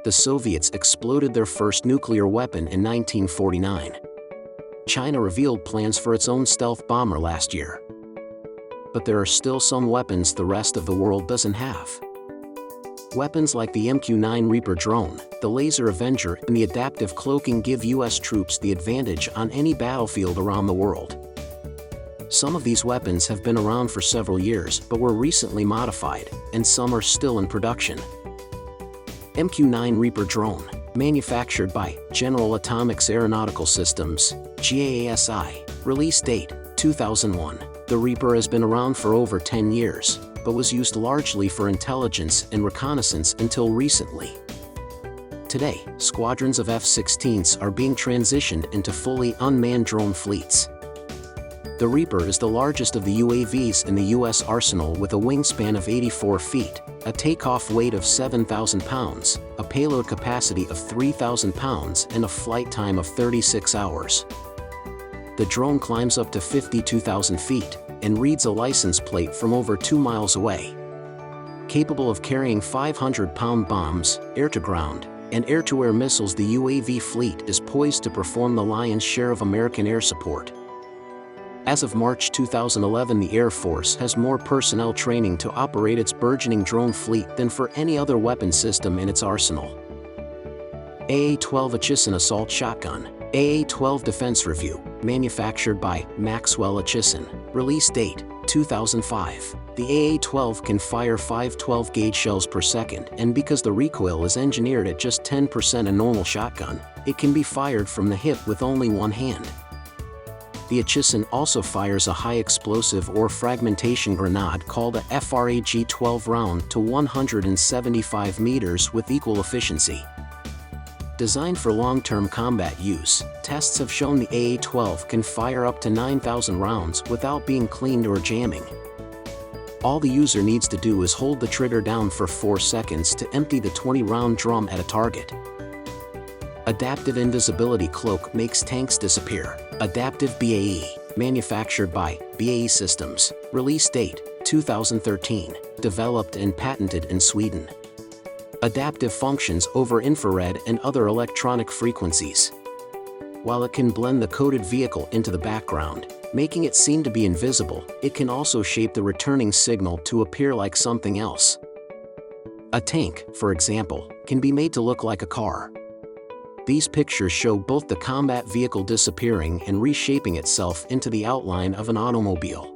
The Soviets exploded their first nuclear weapon in 1949. China revealed plans for its own stealth bomber last year. But there are still some weapons the rest of the world doesn't have. Weapons like the MQ-9 Reaper drone, the Laser Avenger, and the adaptive cloaking give US troops the advantage on any battlefield around the world. Some of these weapons have been around for several years but were recently modified, and some are still in production. MQ-9 Reaper drone, manufactured by General Atomics Aeronautical Systems, GAASI, release date, 2001. The Reaper has been around for over 10 years, but was used largely for intelligence and reconnaissance until recently. Today, squadrons of F-16s are being transitioned into fully unmanned drone fleets. The Reaper is the largest of the UAVs in the U.S. arsenal with a wingspan of 84 feet, a takeoff weight of 7,000 pounds, a payload capacity of 3,000 pounds, and a flight time of 36 hours. The drone climbs up to 52,000 feet and reads a license plate from over 2 miles away. Capable of carrying 500-pound bombs, air-to-ground, and air-to-air missiles, the UAV fleet is poised to perform the lion's share of American air support. As of March 2011, the Air Force has more personnel training to operate its burgeoning drone fleet than for any other weapon system in its arsenal. AA-12 Acheson Assault Shotgun, AA-12 Defense Review, manufactured by Maxwell Acheson, release date, 2005. The AA-12 can fire 5 12-gauge shells per second, and because the recoil is engineered at just 10% a normal shotgun, it can be fired from the hip with only one hand. The Acheson also fires a high-explosive or fragmentation grenade called a FRAG-12 round to 175 meters with equal efficiency. Designed for long-term combat use, tests have shown the AA-12 can fire up to 9,000 rounds without being cleaned or jamming. All the user needs to do is hold the trigger down for 4 seconds to empty the 20-round drum at a target. Adaptive Invisibility Cloak makes tanks disappear. Adaptive BAE, manufactured by BAE Systems, release date, 2013, developed and patented in Sweden. Adaptive functions over infrared and other electronic frequencies. While it can blend the coded vehicle into the background, making it seem to be invisible, it can also shape the returning signal to appear like something else. A tank, for example, can be made to look like a car. These pictures show both the combat vehicle disappearing and reshaping itself into the outline of an automobile.